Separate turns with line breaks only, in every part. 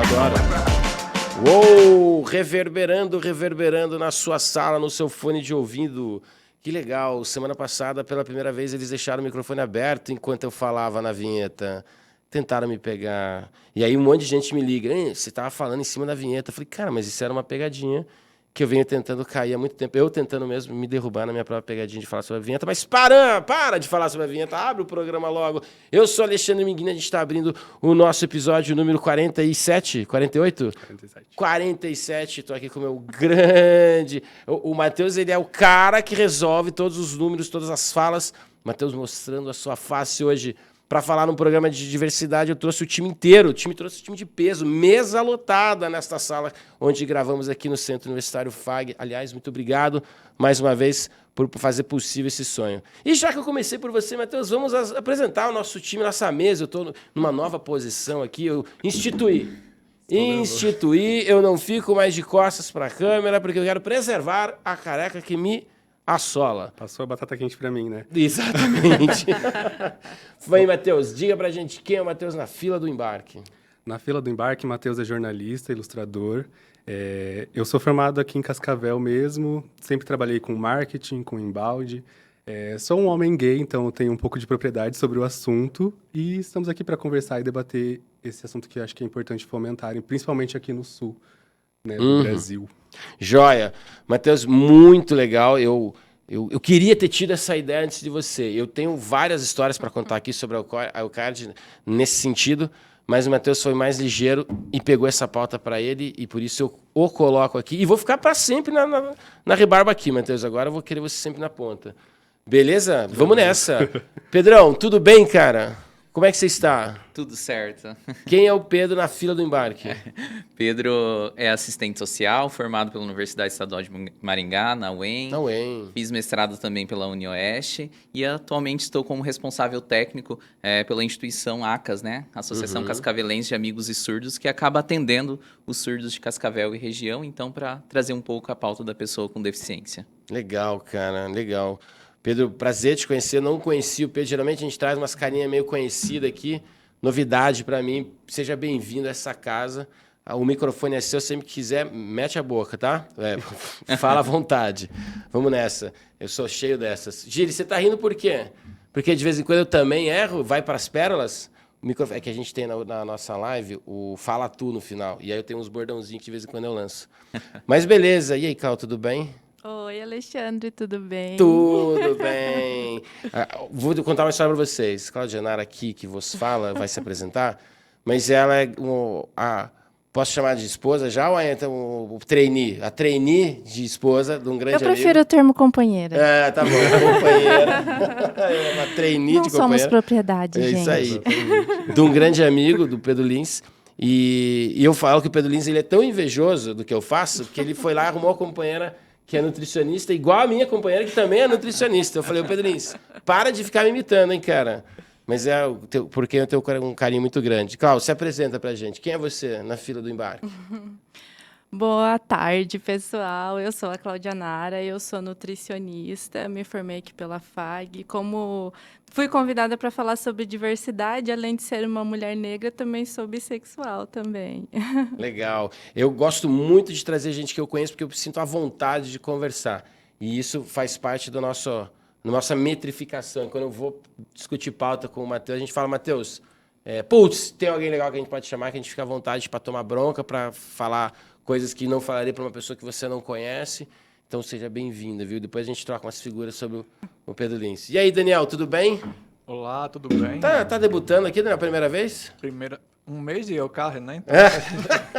adoro. Uou, reverberando na sua sala, no seu fone de ouvido. Que legal, semana passada, pela primeira vez, eles deixaram o microfone aberto enquanto eu falava na vinheta. Tentaram me pegar. E aí um monte de gente me liga. Você estava falando em cima da vinheta. Eu falei, cara, mas isso era uma pegadinha que eu venho tentando cair há muito tempo. Eu tentando mesmo me derrubar na minha própria pegadinha de falar sobre a vinheta. Mas para de falar sobre a vinheta. Abre o programa logo. Eu sou Alexandre Minguinho. A gente está abrindo o nosso episódio número 47, 48? 47. Estou aqui com o meu grande... O Matheus, ele é o cara que resolve todos os números, todas as falas. Matheus mostrando a sua face hoje. Para falar num programa de diversidade, eu trouxe o time inteiro. O time trouxe o time de peso, mesa lotada nesta sala onde gravamos aqui no Centro Universitário FAG. Aliás, muito obrigado mais uma vez por fazer possível esse sonho. E já que eu comecei por você, Matheus, vamos apresentar o nosso time, nossa mesa. Eu estou numa nova posição aqui. Eu instituí, eu não fico mais de costas para a câmera, porque eu quero preservar a careca que me assola.
Passou a batata quente pra mim, né?
Exatamente. Vai, Matheus, diga pra gente quem é o Matheus na fila do embarque.
Na fila do embarque, Matheus é jornalista, ilustrador. Eu sou formado aqui em Cascavel mesmo, sempre trabalhei com marketing, com embalde. Sou um homem gay, então eu tenho um pouco de propriedade sobre o assunto e estamos aqui para conversar e debater esse assunto que eu acho que é importante fomentarem, principalmente aqui no sul, né, do Brasil.
Joia. Matheus, muito legal. Eu queria ter tido essa ideia antes de você. Eu tenho várias histórias para contar aqui sobre a Eucard nesse sentido, mas o Matheus foi mais ligeiro e pegou essa pauta para ele, e por isso eu o coloco aqui. E vou ficar para sempre na rebarba aqui, Matheus. Agora eu vou querer você sempre na ponta. Beleza? Vamos nessa. Pedrão, tudo bem, cara? Como é que você está?
Tudo certo.
Quem é o Pedro na fila do embarque?
Pedro é assistente social, formado pela Universidade Estadual de Maringá, na UEM.
Na UEM.
Fiz mestrado também pela UniOeste e atualmente estou como responsável técnico pela instituição ACAS, né? Associação Cascavelense de Amigos e Surdos, que acaba atendendo os surdos de Cascavel e região, então para trazer um pouco a pauta da pessoa com deficiência.
Legal, cara, legal. Pedro, prazer te conhecer. Não conheci o Pedro. Geralmente a gente traz umas carinhas meio conhecidas aqui. Novidade para mim. Seja bem-vindo a essa casa. O microfone é seu. Sempre que quiser, mete a boca, tá? Fala à vontade. Vamos nessa. Eu sou cheio dessas. Giri, você tá rindo por quê? Porque de vez em quando eu também erro. Vai para as pérolas. O microfone, é que a gente tem na nossa live o Fala Tu no final. E aí eu tenho uns bordãozinhos que de vez em quando eu lanço. Mas beleza. E aí, Cal, tudo bem?
Oi, Alexandre, tudo bem?
Tudo bem. Vou contar uma história para vocês. Cláudia Nara aqui, que vos fala, vai se apresentar, mas ela é posso chamar de esposa já ou é então, o trainee? A trainee de esposa de um grande amigo?
Eu prefiro o termo companheira.
Tá bom, companheira. É uma trainee
Não
de companheira.
Não somos propriedade, gente.
É isso aí. De um grande amigo, do Pedro Lins. E eu falo que o Pedro Lins ele é tão invejoso do que eu faço, que ele foi lá e arrumou a companheira que é nutricionista, igual a minha companheira, que também é nutricionista. Eu falei, Pedrinho, para de ficar me imitando, hein, cara? Mas porque eu tenho um carinho muito grande. Cláudio, se apresenta pra gente. Quem é você na fila do embarque?
Boa tarde, pessoal. Eu sou a Cláudia Nara, eu sou nutricionista, me formei aqui pela FAG. Como fui convidada para falar sobre diversidade, além de ser uma mulher negra, também sou bissexual também.
Legal. Eu gosto muito de trazer gente que eu conheço, porque eu sinto a vontade de conversar. E isso faz parte da nossa metrificação. Quando eu vou discutir pauta com o Matheus, a gente fala, Matheus, tem alguém legal que a gente pode chamar, que a gente fica à vontade para tomar bronca, para falar coisas que não falaria para uma pessoa que você não conhece. Então, seja bem-vinda, viu? Depois a gente troca umas figuras sobre o Pedro Lins. E aí, Daniel, tudo bem?
Olá, tudo bem?
Tá debutando aqui, Daniel, primeira vez?
Um mês de Eucard, né? Então,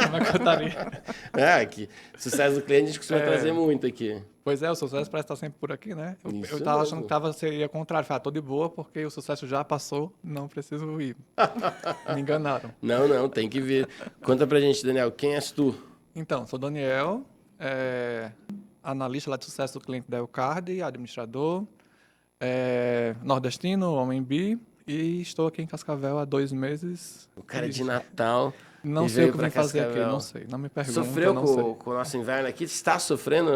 como é que eu estaria?
Que sucesso do cliente a gente costuma trazer muito aqui.
Pois é, o sucesso parece estar sempre por aqui, né?
Isso
eu tava
mesmo.
achando que seria contrário. Falei, tô de boa porque o sucesso já passou, não preciso ir. Me enganaram.
Não, tem que vir. Conta pra gente, Daniel, quem és tu?
Então, sou Daniel, analista lá de sucesso do cliente da Eucard, administrador, nordestino, homem bi, e estou aqui em Cascavel há 2 meses.
O cara de Natal.
Não
e
sei o
veio
que
pra
vim fazer aqui,
Cascavel.
não sei. Não me pergunta,
Sofreu
não sei.
com o nosso inverno aqui? Está sofrendo?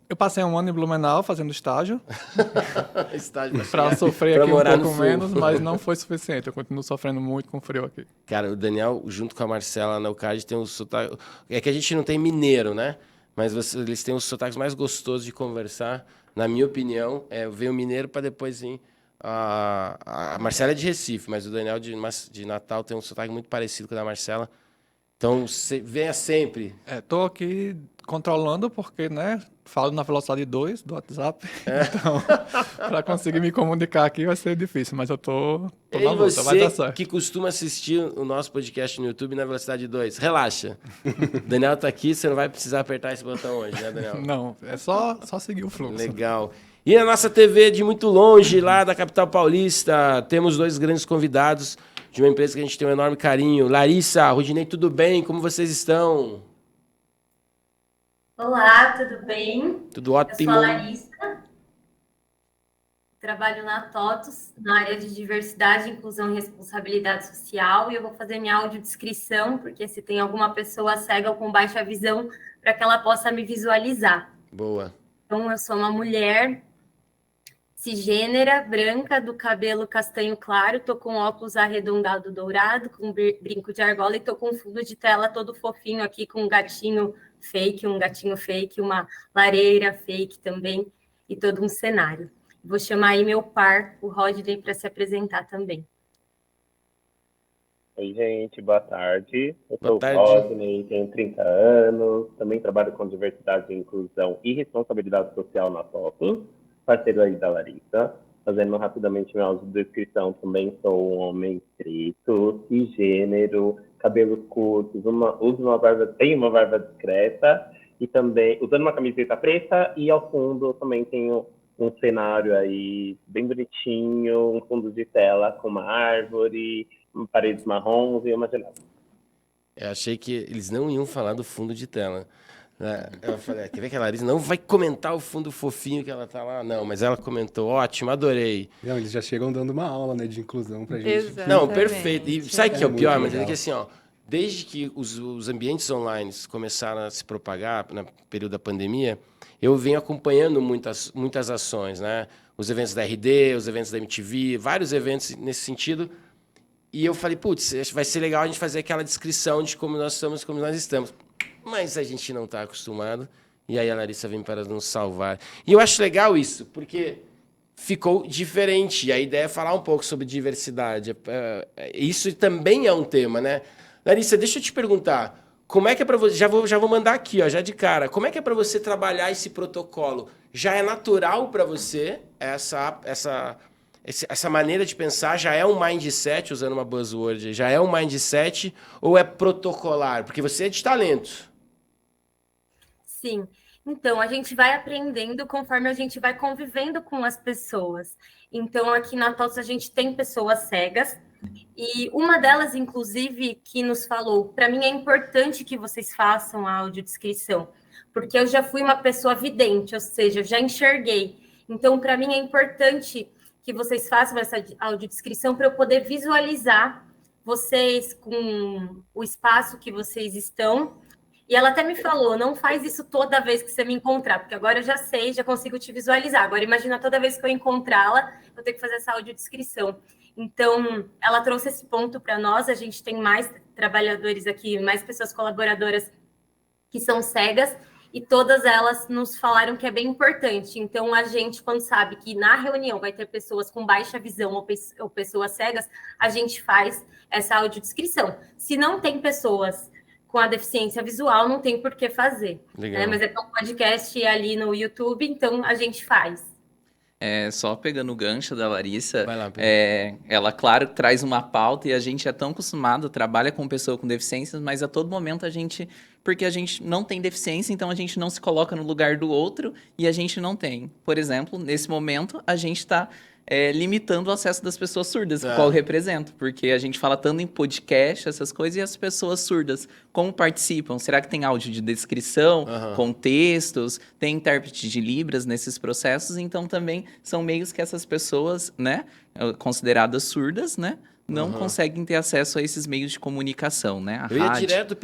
Eu passei um ano em Blumenau fazendo estágio
Estágio pra
para
chegar-
sofrer
pra
aqui um
morar no
pouco
sul.
menos, mas não foi suficiente. Eu continuo sofrendo muito com frio aqui.
Cara, o Daniel, junto com a Marcela na UCAD, tem um sotaque. É que a gente não tem mineiro, né? Mas eles têm os sotaques mais gostosos de conversar. Na minha opinião, veio o mineiro para depois vir. A Marcela é de Recife, mas o Daniel de Natal tem um sotaque muito parecido com o da Marcela. Então, venha sempre.
Tô aqui controlando porque, né, falo na velocidade 2 do WhatsApp. Então, para conseguir me comunicar aqui vai ser difícil, mas eu tô
E
na luta, vai dar
você
certo.
que costuma assistir o nosso podcast no YouTube na velocidade 2, relaxa. Daniel tá aqui, você não vai precisar apertar esse botão hoje, né, Daniel?
Não, é só seguir o fluxo.
Legal. E a nossa TV de muito longe, lá da capital paulista, temos 2 grandes convidados de uma empresa que a gente tem um enorme carinho. Larissa, Rudinei, tudo bem? Como vocês estão?
Olá, tudo bem?
Tudo
Eu
ótimo.
sou a Larissa, trabalho na TOTUS, na área de diversidade, inclusão e responsabilidade social, e eu vou fazer minha audiodescrição, porque se tem alguma pessoa cega ou com baixa visão, para que ela possa me visualizar.
Boa.
Então, eu sou uma mulher cisgênera, branca, do cabelo castanho claro, tô com óculos arredondado dourado, com brinco de argola e tô com fundo de tela todo fofinho aqui, com um gatinho fake, uma lareira fake também, e todo um cenário. Vou chamar aí meu par, o Rodney, para se apresentar também.
Oi, gente, boa tarde. Eu
Boa
sou
tarde.
o Rodney, tenho 30 anos, também trabalho com diversidade, inclusão e responsabilidade social na TOTUS, parceiro aí da Larissa. Fazendo rapidamente minha audiodescrição, também sou um homem preto, cisgênero, cabelos curtos, tenho uma barba discreta e também usando uma camiseta preta e ao fundo também tenho um cenário aí bem bonitinho, um fundo de tela com uma árvore, paredes marrons e uma janela.
Eu achei que eles não iam falar do fundo de tela. Eu falei, quer ver que a Larissa não vai comentar o fundo fofinho que ela tá lá? Não, mas ela comentou, ótimo, adorei.
Não, eles já chegam dando uma aula, né, de inclusão pra gente.
Exato.
Não,
Exatamente.
perfeito. E sabe o que é o
muito
pior? Mas é
legal.
que assim, ó, desde que os ambientes online começaram a se propagar no período da pandemia, eu venho acompanhando muitas ações, né? Os eventos da RD, os eventos da MTV, vários eventos nesse sentido. E eu falei, putz, vai ser legal a gente fazer aquela descrição de como nós somos, como nós estamos. Mas a gente não está acostumado. E aí a Larissa vem para nos salvar. E eu acho legal isso, porque ficou diferente. E a ideia é falar um pouco sobre diversidade. Isso também é um tema, né? Larissa, deixa eu te perguntar. Como é que é para você? Já vou mandar aqui, ó, já de cara. Como é que é para você trabalhar esse protocolo? Já é natural para você essa maneira de pensar? Já é um mindset, usando uma buzzword, já é um mindset ou é protocolar? Porque você é de talento.
Sim. Então, a gente vai aprendendo conforme a gente vai convivendo com as pessoas. Então, aqui na TOTUS a gente tem pessoas cegas, e uma delas, inclusive, que nos falou, para mim é importante que vocês façam a audiodescrição, porque eu já fui uma pessoa vidente, ou seja, eu já enxerguei. Então, para mim é importante que vocês façam essa audiodescrição para eu poder visualizar vocês com o espaço que vocês estão. E ela até me falou, não faz isso toda vez que você me encontrar, porque agora eu já sei, já consigo te visualizar. Agora, imagina toda vez que eu encontrá-la, eu tenho que fazer essa audiodescrição. Então, ela trouxe esse ponto para nós, a gente tem mais trabalhadores aqui, mais pessoas colaboradoras que são cegas, e todas elas nos falaram que é bem importante. Então, a gente, quando sabe que na reunião vai ter pessoas com baixa visão ou pessoas cegas, a gente faz essa audiodescrição. Se não tem pessoas com a deficiência visual, não tem por que fazer.
Legal.
Né? Mas é que é um podcast ali no YouTube, então a gente faz.
Só pegando o gancho da Larissa,
Vai lá, Pedro.
ela, claro, traz uma pauta e a gente é tão acostumado, trabalha com pessoa com deficiências, mas a todo momento porque a gente não tem deficiência, então a gente não se coloca no lugar do outro e a gente não tem. Por exemplo, nesse momento, a gente está limitando o acesso das pessoas surdas, qual eu represento. Porque a gente fala tanto em podcast, essas coisas, e as pessoas surdas, como participam? Será que tem áudio de descrição, com textos, tem intérprete de Libras nesses processos? Então, também são meios que essas pessoas, né, consideradas surdas, né, não conseguem ter acesso a esses meios de comunicação, né?
Eu ia direto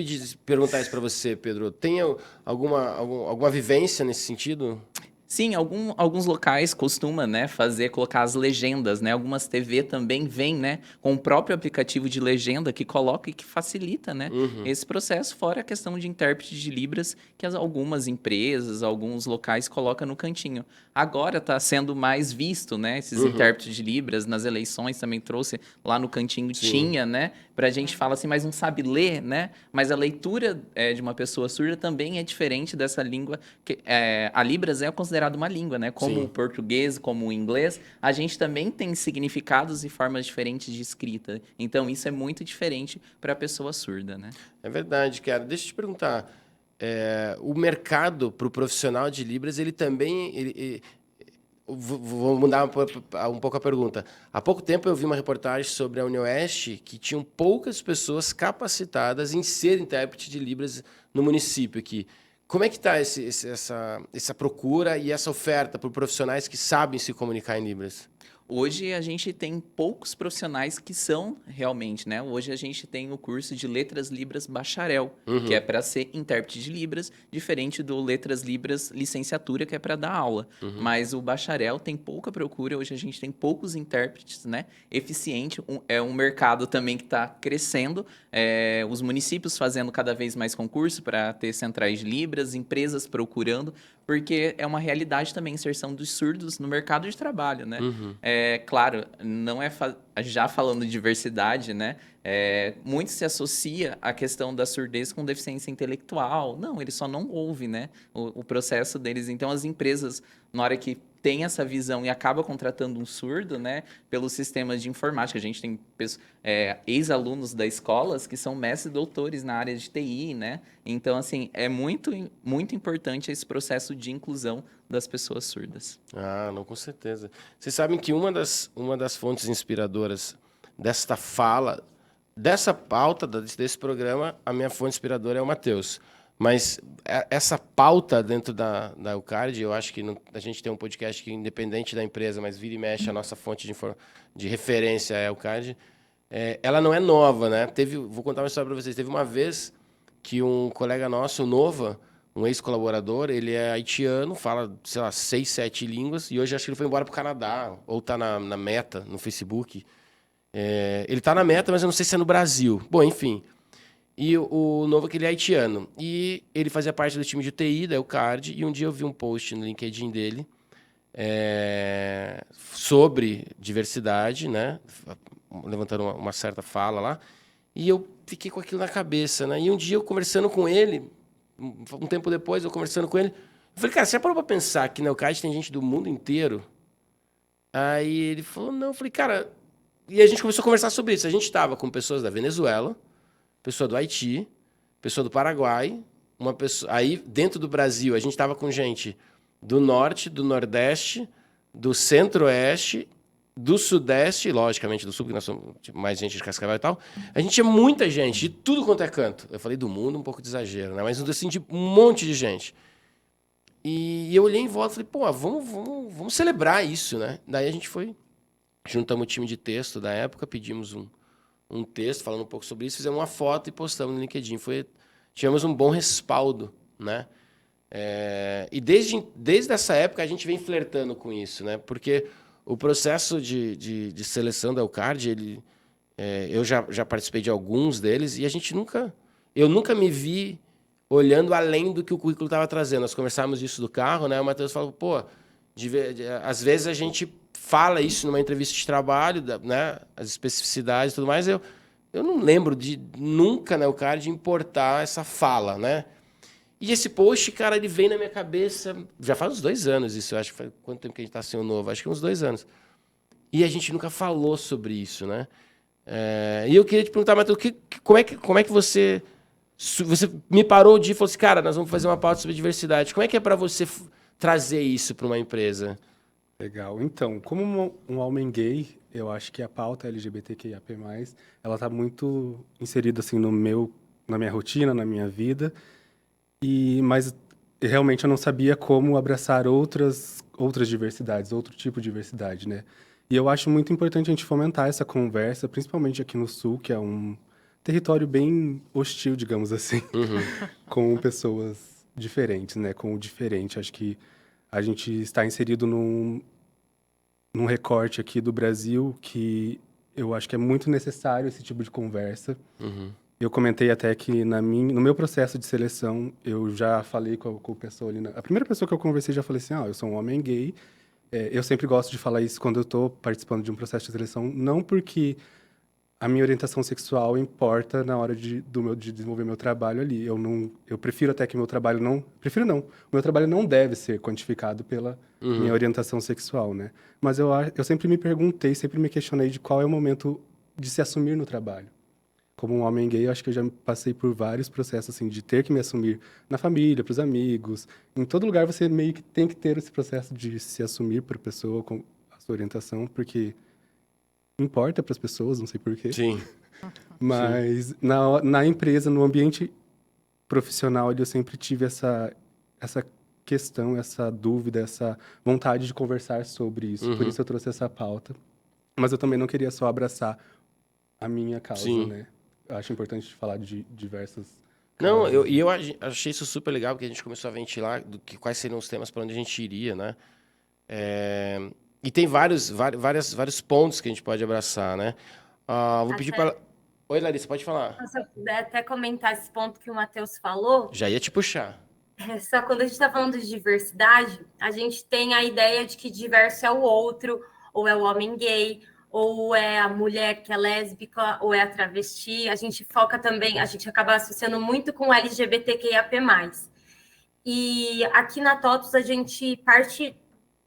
perguntar isso para você, Pedro. Tem alguma vivência nesse sentido?
Sim, alguns locais costumam, né, colocar as legendas, né? Algumas TV também vêm, né, com o próprio aplicativo de legenda que coloca e que facilita, né, esse processo, fora a questão de intérprete de Libras que algumas empresas, alguns locais colocam no cantinho. Agora está sendo mais visto, né, esses intérpretes de Libras nas eleições também trouxe lá no cantinho, tinha, né, pra gente falar assim, mas não sabe ler, né, mas a leitura de uma pessoa surda também é diferente dessa língua, que a Libras é considerada uma língua, né? Como o português, como o inglês, a gente também tem significados e formas diferentes de escrita. Então, isso é muito diferente para a pessoa surda, né?
É verdade, cara. Deixa eu te perguntar. O mercado para o profissional de Libras, ele também... Vou mudar um pouco a pergunta. Há pouco tempo eu vi uma reportagem sobre a UniOeste que tinham poucas pessoas capacitadas em ser intérprete de Libras no município aqui. Como é que está essa procura e essa oferta por profissionais que sabem se comunicar em Libras?
Hoje a gente tem poucos profissionais que são realmente, né? Hoje a gente tem o curso de Letras Libras Bacharel, que é para ser intérprete de Libras, diferente do Letras Libras Licenciatura, que é para dar aula. Mas o Bacharel tem pouca procura, hoje a gente tem poucos intérpretes, né? Eficiente, é um mercado também que está crescendo, os municípios fazendo cada vez mais concurso para ter centrais de Libras, empresas procurando, porque é uma realidade também a inserção dos surdos no mercado de trabalho, né? Claro, não é já falando de diversidade, né? Muito se associa a questão da surdez com deficiência intelectual. Não, ele só não ouve, né? O processo deles. Então, as empresas, na hora que tem essa visão e acaba contratando um surdo, né? Pelos sistemas de informática. A gente tem ex-alunos das escolas que são mestres e doutores na área de TI, né? Então, assim, é muito, muito importante esse processo de inclusão das pessoas surdas.
Ah, não, com certeza. Vocês sabem que uma das fontes inspiradoras desta fala, dessa pauta, desse programa, a minha fonte inspiradora é o Matheus. Mas essa pauta dentro da Eucard, eu acho que a gente tem um podcast que, independente da empresa, mas vira e mexe, a nossa fonte de referência é a Eucard, ela não é nova, né? Vou contar uma história para vocês. Teve uma vez que um colega nosso, o Nova, um ex-colaborador, ele é haitiano, fala, sei lá, 6, 7 línguas, e hoje acho que ele foi embora para o Canadá, ou está na Meta, no Facebook. Ele está na Meta, mas eu não sei se é no Brasil. Bom, enfim. E o Novo, que ele é haitiano. E ele fazia parte do time de TI, da Eucard, e um dia eu vi um post no LinkedIn dele sobre diversidade, né? Levantando uma certa fala lá, e eu fiquei com aquilo na cabeça, né? E um dia eu conversando com ele, um tempo depois, eu conversando com ele, eu falei, cara, você já parou para pensar que na Eucard tem gente do mundo inteiro? Aí ele falou, não. Eu falei, cara... E a gente começou a conversar sobre isso. A gente estava com pessoas da Venezuela, pessoa do Haiti, pessoa do Paraguai, uma pessoa... Aí, dentro do Brasil, a gente estava com gente do Norte, do Nordeste, do Centro-Oeste, do Sudeste, logicamente do Sul, porque nós somos mais gente de Cascavel e tal. A gente tinha muita gente, de tudo quanto é canto. Eu falei do mundo, um pouco de exagero, né? Mas assim, de um monte de gente. E eu olhei em volta e falei, pô, vamos celebrar isso, né? Daí a gente foi, juntamos o time de texto da época, pedimos um texto falando um pouco sobre isso, fizemos uma foto e postamos no LinkedIn. Tivemos um bom respaldo, né? E desde essa época a gente vem flertando com isso, né? Porque o processo de seleção da Eucard, eu já participei de alguns deles e eu nunca me vi olhando além do que o currículo estava trazendo. Nós conversávamos disso do carro, né? O Matheus falou, pô, às vezes a gente fala isso numa entrevista de trabalho, né? As especificidades e tudo mais. Eu não lembro de nunca na Eucard importar essa fala, né? E esse post, cara, ele vem na minha cabeça, já faz uns 2 anos isso, eu acho. Quanto tempo que a gente está sem o Novo? Acho que uns 2 anos. E a gente nunca falou sobre isso, né? E eu queria te perguntar, Matheus, como é que você me parou de e falou assim, cara, nós vamos fazer uma pauta sobre diversidade. Como é que é para você trazer isso para uma empresa?
Legal. Então, como um homem gay, eu acho que a pauta LGBTQIAP+, ela tá muito inserida, assim, na minha rotina, na minha vida, mas realmente eu não sabia como abraçar outras diversidades, outro tipo de diversidade, né? E eu acho muito importante a gente fomentar essa conversa, principalmente aqui no Sul, que é um território bem hostil, digamos assim, com pessoas diferentes, né? Com o diferente. Acho que a gente está inserido num recorte aqui do Brasil que eu acho que é muito necessário esse tipo de conversa. Eu comentei até que no meu processo de seleção, eu já falei com a pessoa ali. A primeira pessoa que eu conversei já falei assim, eu sou um homem gay. Eu sempre gosto de falar isso quando eu estou participando de um processo de seleção, não porque a minha orientação sexual importa na hora de desenvolver meu trabalho ali. Eu prefiro até que meu trabalho não... Prefiro não. O meu trabalho não deve ser quantificado pela minha orientação sexual, né? Mas eu sempre me perguntei, sempre me questionei de qual é o momento de se assumir no trabalho. Como um homem gay, eu acho que eu já passei por vários processos, assim, de ter que me assumir na família, para os amigos. Em todo lugar você meio que tem que ter esse processo de se assumir para a pessoa com a sua orientação, porque importa para as pessoas, não sei porquê.
Sim.
Mas na empresa, no ambiente profissional, eu sempre tive essa questão, essa dúvida, essa vontade de conversar sobre isso. Por isso eu trouxe essa pauta. Mas eu também não queria só abraçar a minha causa, né? Eu acho importante falar de diversas
Não,
causas.
eu achei isso super legal, porque a gente começou a ventilar quais seriam os temas para onde a gente iria, né? E tem vários pontos que a gente pode abraçar, né? Vou pedir para... Oi, Larissa, pode falar.
Se eu puder até comentar esse ponto que o Matheus falou,
Já ia te puxar.
só quando a gente está falando de diversidade, a gente tem a ideia de que diverso é o outro, ou é o homem gay, ou é a mulher que é lésbica, ou é a travesti. A gente foca também, a gente acaba associando muito com LGBTQIAP+. E aqui na TOTUS a gente parte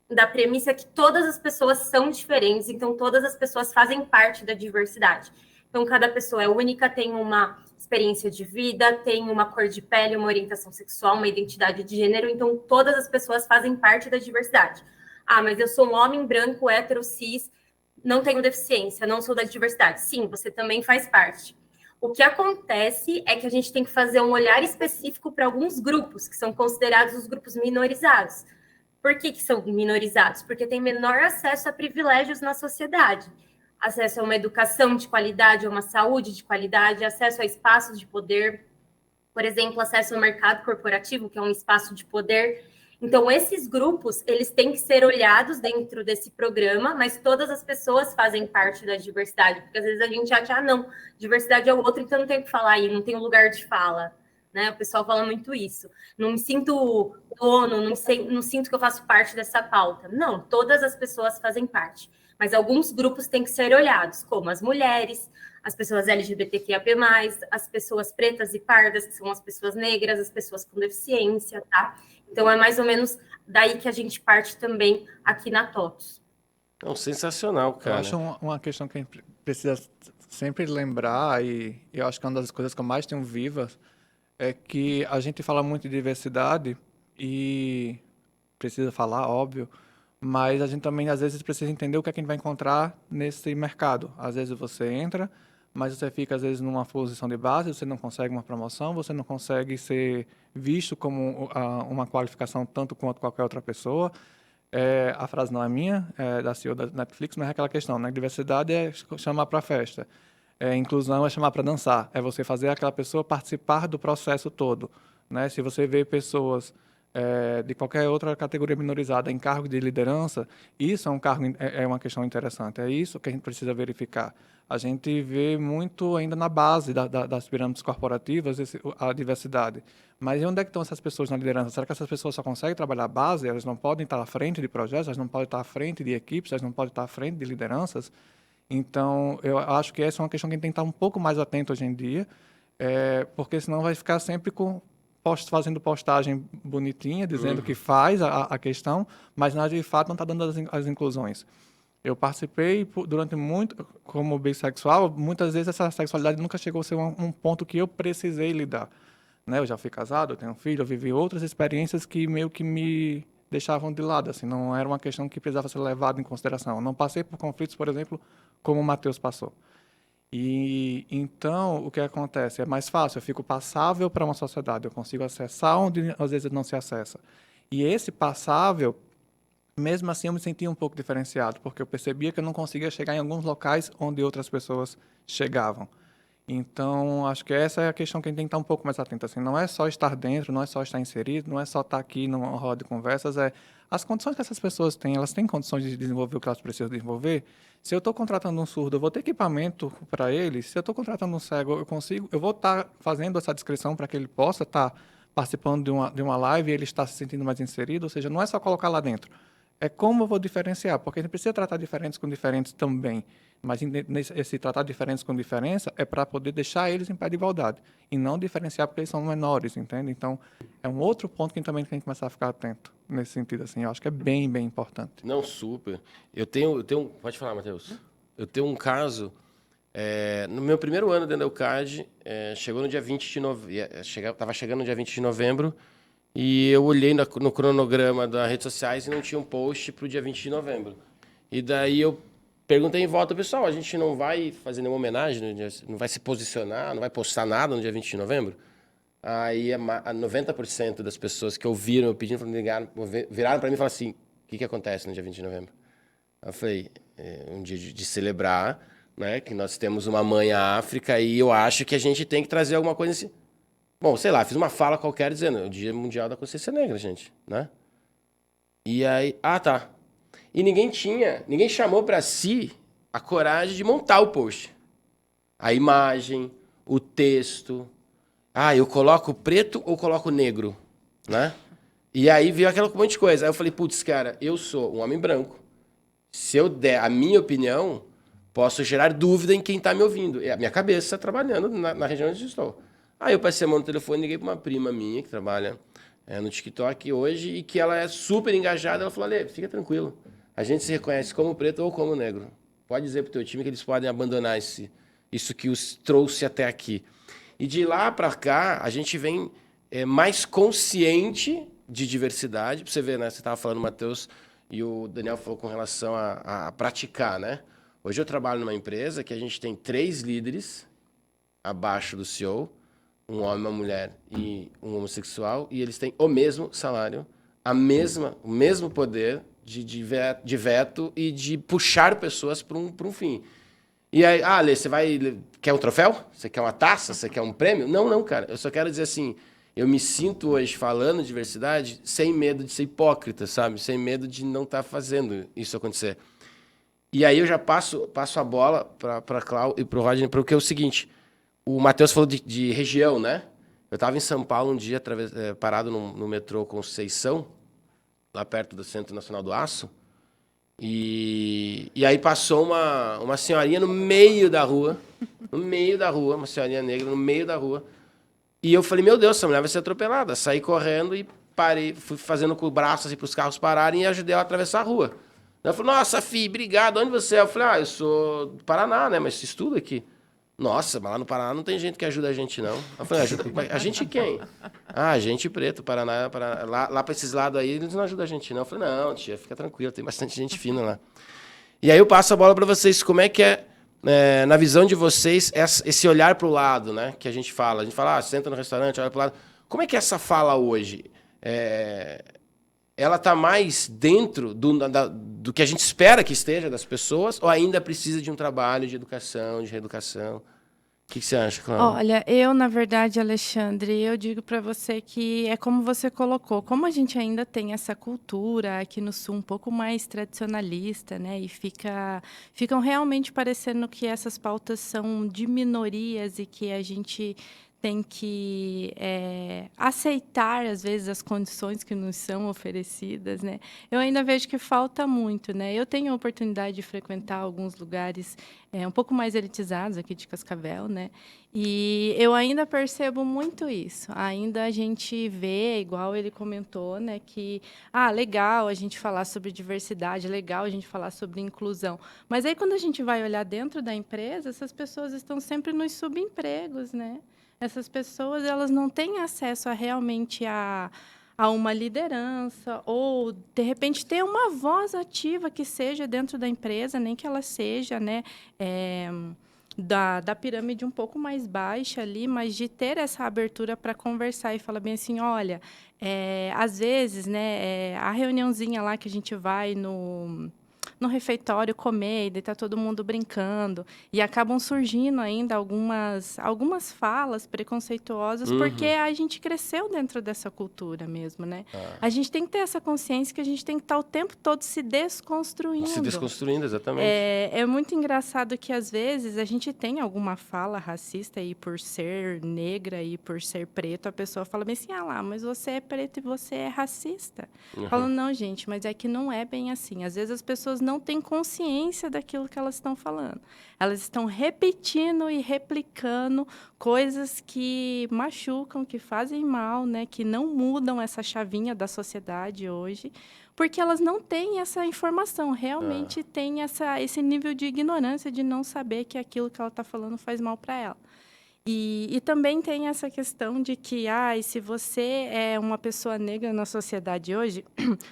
da premissa que todas as pessoas são diferentes, então todas as pessoas fazem parte da diversidade. Então cada pessoa é única, tem uma experiência de vida, tem uma cor de pele, uma orientação sexual, uma identidade de gênero, então todas as pessoas fazem parte da diversidade. Mas eu sou um homem branco, hétero, cis, não tenho deficiência, não sou da diversidade. Sim, você também faz parte. O que acontece é que a gente tem que fazer um olhar específico para alguns grupos, que são considerados os grupos minorizados. Por que são minorizados? Porque têm menor acesso a privilégios na sociedade. Acesso a uma educação de qualidade, a uma saúde de qualidade, acesso a espaços de poder, por exemplo, acesso ao mercado corporativo, que é um espaço de poder. Então, esses grupos, eles têm que ser olhados dentro desse programa, mas todas as pessoas fazem parte da diversidade, porque às vezes a gente acha, não, diversidade é o outro, então não tem o que falar aí, não tem um lugar de fala, né? O pessoal fala muito isso. Não me sinto dono, não sinto que eu faço parte dessa pauta. Não, todas as pessoas fazem parte, mas alguns grupos têm que ser olhados, como as mulheres, as pessoas LGBTQIAP+, as pessoas pretas e pardas, que são as pessoas negras, as pessoas com deficiência, tá? Então, é mais ou menos daí que a gente parte também aqui na TOTUS.
Não, sensacional, cara.
Eu acho uma questão que a gente precisa sempre lembrar, e eu acho que uma das coisas que eu mais tenho vivas é que a gente fala muito de diversidade e precisa falar, óbvio, mas a gente também, às vezes, precisa entender o que é que a gente vai encontrar nesse mercado. Às vezes você entra, mas você fica, às vezes, numa posição de base, você não consegue uma promoção, você não consegue ser visto como uma qualificação tanto quanto qualquer outra pessoa. A frase não é minha, é da CEO da Netflix, mas é aquela questão, né? Diversidade é chamar para festa. Inclusão é chamar para dançar. É você fazer aquela pessoa participar do processo todo, né? Se você vê pessoas de qualquer outra categoria minorizada em cargo de liderança, isso é uma questão interessante. É isso que a gente precisa verificar. A gente vê muito ainda na base das pirâmides corporativas a diversidade. Mas e onde é que estão essas pessoas na liderança? Será que essas pessoas só conseguem trabalhar a base? Elas não podem estar à frente de projetos, elas não podem estar à frente de equipes, elas não podem estar à frente de lideranças? Então, eu acho que essa é uma questão que a gente tem que estar um pouco mais atento hoje em dia, porque senão vai ficar sempre fazendo postagem bonitinha, dizendo que faz a questão, mas de fato não está dando as inclusões. Eu participei durante muito, como bissexual, muitas vezes essa sexualidade nunca chegou a ser um ponto que eu precisei lidar. Né? Eu já fui casado, eu tenho um filho, eu vivi outras experiências que meio que me deixavam de lado, assim, não era uma questão que precisava ser levada em consideração. Eu não passei por conflitos, por exemplo, como o Matheus passou. E então, o que acontece? É mais fácil, eu fico passável para uma sociedade, eu consigo acessar onde às vezes não se acessa. E esse passável, mesmo assim, eu me sentia um pouco diferenciado, porque eu percebia que eu não conseguia chegar em alguns locais onde outras pessoas chegavam. Então, acho que essa é a questão que a gente tem que estar um pouco mais atento. Assim, não é só estar dentro, não é só estar inserido, não é só estar aqui numa roda de conversas, é as condições que essas pessoas têm, elas têm condições de desenvolver o que elas precisam desenvolver. Se eu estou contratando um surdo, eu vou ter equipamento para ele. Se eu estou contratando um cego, eu vou estar fazendo essa descrição para que ele possa estar participando de uma live e ele está se sentindo mais inserido. Ou seja, não é só colocar lá dentro. É como eu vou diferenciar, porque a gente precisa tratar diferentes com diferentes também. Mas esse tratar diferentes com diferença é para poder deixar eles em pé de igualdade. E não diferenciar porque eles são menores, entende? Então, é um outro ponto que a gente também tem que começar a ficar atento nesse sentido. Assim, eu acho que é bem, bem importante.
Não, super. Eu tenho pode falar, Matheus. Eu tenho um caso, no meu primeiro ano dentro da Eucad, chegou no dia 20 de novembro, estava chegando no dia 20 de novembro, e eu olhei no cronograma das redes sociais e não tinha um post para o dia 20 de novembro. E daí eu perguntei em volta, pessoal, a gente não vai fazer nenhuma homenagem, não vai se posicionar, não vai postar nada no dia 20 de novembro? Aí 90% das pessoas que ouviram eu pedindo, viraram para mim e falaram assim, o que acontece no dia 20 de novembro? Eu falei, é um dia de celebrar, né, que nós temos uma mãe África e eu acho que a gente tem que trazer alguma coisa assim. Bom, sei lá, fiz uma fala qualquer dizendo, o Dia Mundial da Consciência Negra, gente, né? E aí, tá. E ninguém chamou para si a coragem de montar o post. A imagem, o texto. Eu coloco preto ou coloco negro, né? E aí veio aquela monte de coisa. Aí eu falei, putz, cara, eu sou um homem branco. Se eu der a minha opinião, posso gerar dúvida em quem está me ouvindo. É a minha cabeça trabalhando na região onde estou. Aí eu passei a mão no telefone e liguei para uma prima minha que trabalha no TikTok hoje e que ela é super engajada. Ela falou, Ale, fica tranquilo. A gente se reconhece como preto ou como negro. Pode dizer pro teu time que eles podem abandonar isso que os trouxe até aqui. E de lá para cá, a gente vem mais consciente de diversidade. Para você ver, né? Você estava falando, Matheus, e o Daniel falou com relação a praticar, né? Hoje eu trabalho numa empresa que a gente tem 3 líderes abaixo do CEO, um homem, uma mulher e um homossexual, e eles têm o mesmo salário, o mesmo poder de veto e de puxar pessoas para um fim. E aí, Lê, você quer um troféu? Você quer uma taça? Você quer um prêmio? Não, cara. Eu só quero dizer assim, eu me sinto hoje falando de diversidade sem medo de ser hipócrita, sabe? Sem medo de não estar fazendo isso acontecer. E aí eu já passo a bola para a Clau e para o Rodney, porque é o seguinte, o Matheus falou de região, né? Eu estava em São Paulo um dia, parado no metrô Conceição, lá perto do Centro Nacional do Aço, e aí passou uma senhorinha no meio da rua, uma senhorinha negra no meio da rua, e eu falei, meu Deus, essa mulher vai ser atropelada. Saí correndo e parei, fui fazendo com o braço assim, para os carros pararem e ajudei ela a atravessar a rua. Ela falou, nossa, Fih, obrigado, onde você é? Eu falei, eu sou do Paraná, né, mas estudo aqui. Nossa, mas lá no Paraná não tem gente que ajuda a gente, não. Eu falei, a gente quem? Gente preto, Paraná. Lá para esses lados aí, eles não ajudam a gente, não. Eu falei, não, tia, fica tranquilo, tem bastante gente fina lá. E aí eu passo a bola para vocês, como é que na visão de vocês, esse olhar para o lado, né, que a gente fala. A gente fala, senta no restaurante, olha para o lado. Como é que é essa fala hoje? Ela está mais dentro do que a gente espera que esteja das pessoas ou ainda precisa de um trabalho de educação, de reeducação? O que você acha, Cláudia?
Olha, eu, na verdade, Alexandre, eu digo para você que é como você colocou. Como a gente ainda tem essa cultura aqui no Sul um pouco mais tradicionalista, né? E ficam realmente parecendo que essas pautas são de minorias e que a gente tem que aceitar, às vezes, as condições que nos são oferecidas, né? Eu ainda vejo que falta muito, né? Eu tenho a oportunidade de frequentar alguns lugares um pouco mais elitizados aqui de Cascavel, né? E eu ainda percebo muito isso. Ainda a gente vê, igual ele comentou, né? Que, legal a gente falar sobre diversidade, legal a gente falar sobre inclusão. Mas aí, quando a gente vai olhar dentro da empresa, essas pessoas estão sempre nos subempregos, né? Essas pessoas, elas não têm acesso a realmente a a uma liderança, ou, de repente, ter uma voz ativa que seja dentro da empresa, nem que ela seja, né, da pirâmide um pouco mais baixa ali, mas de ter essa abertura para conversar e falar bem assim, olha, às vezes, né, a reuniãozinha lá que a gente vai no refeitório comer, e daí tá todo mundo brincando, e acabam surgindo ainda algumas falas preconceituosas, porque a gente cresceu dentro dessa cultura mesmo, né? A gente tem que ter essa consciência que a gente tem que estar o tempo todo se desconstruindo.
Se desconstruindo, exatamente.
É muito engraçado que, às vezes, a gente tem alguma fala racista e por ser negra e por ser preto, a pessoa fala bem assim, mas você é preto e você é racista. Falo, não, gente, mas é que não é bem assim. Às vezes as pessoas não têm consciência daquilo que elas estão falando. Elas estão repetindo e replicando coisas que machucam, que fazem mal, né? Que não mudam essa chavinha da sociedade hoje, porque elas não têm essa informação, realmente tem esse nível de ignorância de não saber que aquilo que ela está falando faz mal para ela. E também tem essa questão de que, se você é uma pessoa negra na sociedade hoje,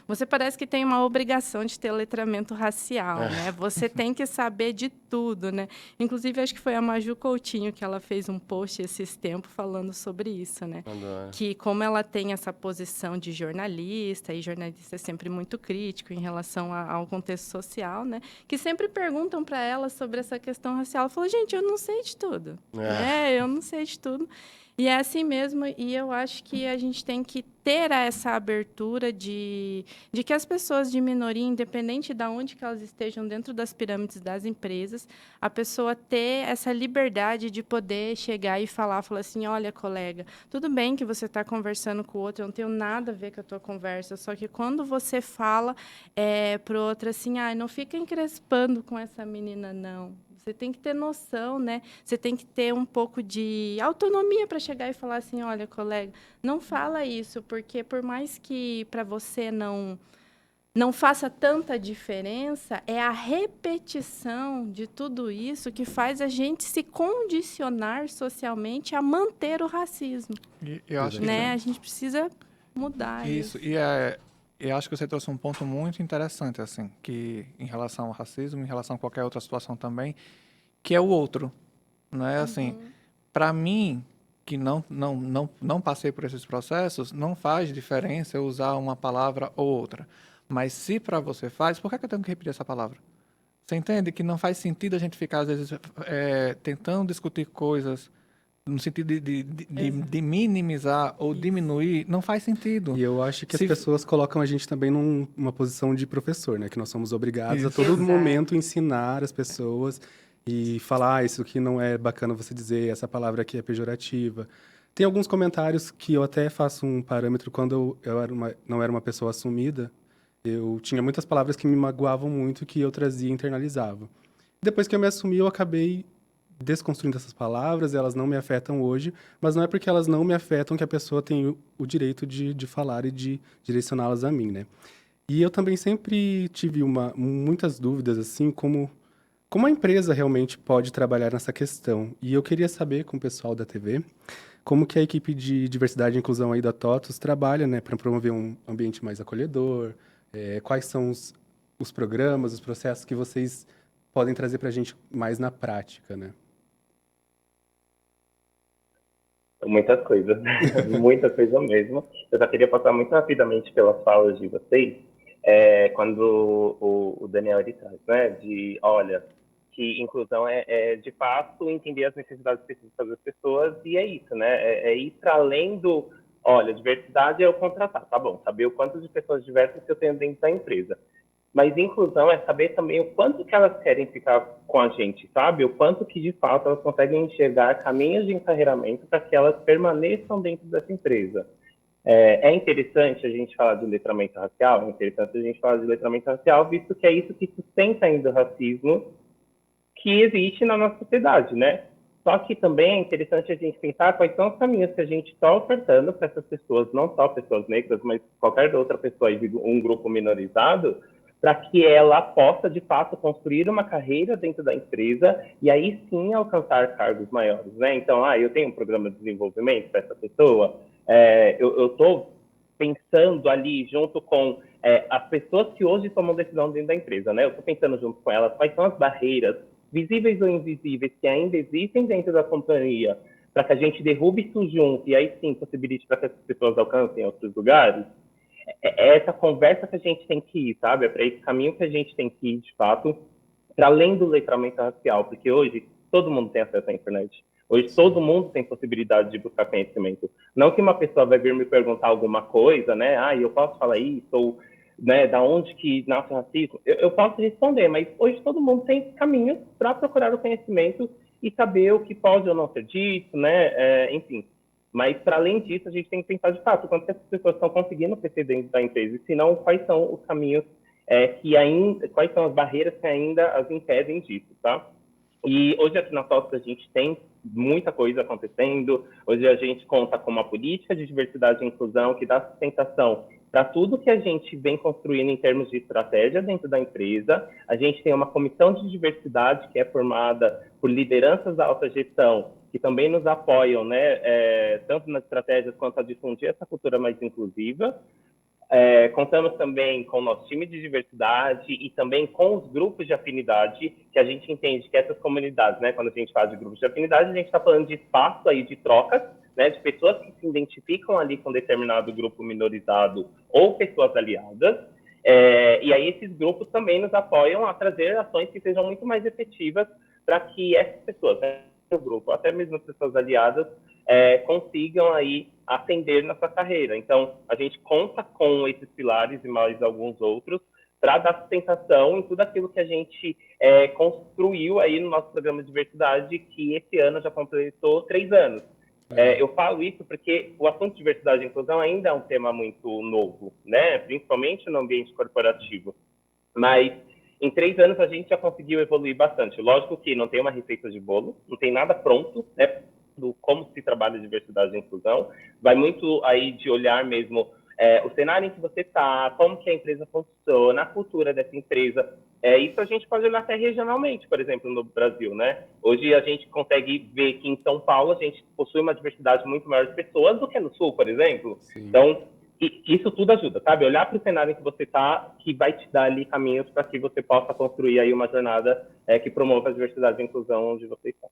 você parece que tem uma obrigação de ter letramento racial, né? Você tem que saber de tudo, né? Inclusive, acho que foi a Maju Coutinho que ela fez um post esses tempos falando sobre isso, né? Que como ela tem essa posição de jornalista, e jornalista é sempre muito crítico em relação ao contexto social, né? Que sempre perguntam para ela sobre essa questão racial. Ela falou, gente, eu não sei de tudo. Eu não sei de tudo. E é assim mesmo, e eu acho que a gente tem que ter essa abertura de que as pessoas de minoria, independente de onde que elas estejam dentro das pirâmides das empresas, a pessoa ter essa liberdade de poder chegar e falar assim, olha, colega, tudo bem que você está conversando com o outro, eu não tenho nada a ver com a tua conversa, só que quando você fala para o outro assim, não fica encrespando com essa menina, não. Você tem que ter noção, né? Você tem que ter um pouco de autonomia para chegar e falar assim, olha, colega, não fala isso, porque por mais que para você não faça tanta diferença, é a repetição de tudo isso que faz a gente se condicionar socialmente a manter o racismo.
E eu acho
né? A gente precisa mudar isso.
E eu acho que você trouxe um ponto muito interessante, assim, que em relação ao racismo, em relação a qualquer outra situação também, que é o outro, né? Assim, para mim, que não passei por esses processos, não faz diferença eu usar uma palavra ou outra. Mas se para você faz, por que eu tenho que repetir essa palavra? Você entende que não faz sentido a gente ficar, às vezes, tentando discutir coisas no sentido de minimizar ou diminuir, não faz sentido.
E eu acho que as pessoas colocam a gente também numa posição de professor, né? Que nós somos obrigados a todo momento ensinar as pessoas e falar, isso aqui não é bacana você dizer, essa palavra aqui é pejorativa. Tem alguns comentários que eu até faço um parâmetro quando eu não era uma pessoa assumida. Eu tinha muitas palavras que me magoavam muito, que eu trazia e internalizava. Depois que eu me assumi, eu acabei desconstruindo essas palavras, elas não me afetam hoje, mas não é porque elas não me afetam que a pessoa tem o direito de falar e de direcioná-las a mim, né? E eu também sempre tive muitas dúvidas, assim, como a empresa realmente pode trabalhar nessa questão. E eu queria saber com o pessoal da TV como que a equipe de diversidade e inclusão aí da TOTUS trabalha, né, para promover um ambiente mais acolhedor, quais são os programas, os processos que vocês podem trazer para a gente mais na prática, né?
Muitas coisas, muita coisa mesmo. Eu só queria passar muito rapidamente pelas falas de vocês, quando o Daniel ele traz, né, que inclusão é de fato entender as necessidades específicas das pessoas, e é isso, né, é ir para além diversidade é eu contratar, tá bom, saber o quanto de pessoas diversas que eu tenho dentro da empresa. Mas inclusão é saber também o quanto que elas querem ficar com a gente, sabe? O quanto que, de fato, elas conseguem enxergar caminhos de encarreiramento para que elas permaneçam dentro dessa empresa. É interessante a gente falar de letramento racial, visto que é isso que sustenta ainda o racismo que existe na nossa sociedade, né? Só que também é interessante a gente pensar quais são os caminhos que a gente está ofertando para essas pessoas, não só pessoas negras, mas qualquer outra pessoa, um grupo minorizado, para que ela possa, de fato, construir uma carreira dentro da empresa e aí sim alcançar cargos maiores, né? Então, eu tenho um programa de desenvolvimento para essa pessoa, eu estou pensando ali junto com as pessoas que hoje tomam decisão dentro da empresa, né? Eu estou pensando junto com elas quais são as barreiras, visíveis ou invisíveis, que ainda existem dentro da companhia, para que a gente derrube isso junto e aí sim possibilite para que essas pessoas alcancem outros lugares. É essa conversa que a gente tem que ir, sabe? É para esse caminho que a gente tem que ir, de fato, para além do letramento racial, porque hoje todo mundo tem acesso à internet. Hoje todo mundo tem possibilidade de buscar conhecimento. Não que uma pessoa vai vir me perguntar alguma coisa, né? Eu posso falar isso, ou né, da onde que nasce o racismo? Eu posso responder, mas hoje todo mundo tem caminhos para procurar o conhecimento e saber o que pode ou não ser dito, né? Enfim. Mas, para além disso, a gente tem que pensar, de fato, quanto essas pessoas estão conseguindo crescer dentro da empresa, e se não, quais são os caminhos quais são as barreiras que ainda as impedem disso, tá? E hoje aqui na TOTVS a gente tem muita coisa acontecendo. Hoje a gente conta com uma política de diversidade e inclusão que dá sustentação para tudo que a gente vem construindo em termos de estratégia dentro da empresa. A gente tem uma comissão de diversidade que é formada por lideranças da alta gestão, que também nos apoiam, né, tanto nas estratégias quanto a difundir essa cultura mais inclusiva. Contamos também com o nosso time de diversidade e também com os grupos de afinidade, que a gente entende que essas comunidades, né, quando a gente fala de grupos de afinidade, a gente está falando de espaço aí de trocas, né, de pessoas que se identificam ali com determinado grupo minorizado ou pessoas aliadas. E aí esses grupos também nos apoiam a trazer ações que sejam muito mais efetivas para que essas pessoas, né, o grupo, até mesmo as pessoas aliadas, consigam aí ascender na sua carreira. Então, a gente conta com esses pilares e mais alguns outros para dar sustentação em tudo aquilo que a gente construiu aí no nosso programa de diversidade, que esse ano já completou 3 anos. Eu falo isso porque o assunto de diversidade e inclusão ainda é um tema muito novo, né? Principalmente no ambiente corporativo. Mas em 3 anos a gente já conseguiu evoluir bastante. Lógico que não tem uma receita de bolo, não tem nada pronto, né? Do como se trabalha diversidade e inclusão. Vai muito aí de olhar mesmo o cenário em que você está, como que a empresa funciona, a cultura dessa empresa. Isso a gente pode olhar até regionalmente, por exemplo, no Brasil, né? Hoje a gente consegue ver que em São Paulo a gente possui uma diversidade muito maior de pessoas do que no Sul, por exemplo. Sim. Então, isso tudo ajuda, sabe? Olhar para o cenário em que você está, que vai te dar ali caminhos para que você possa construir aí uma jornada que promova a diversidade e inclusão onde você está.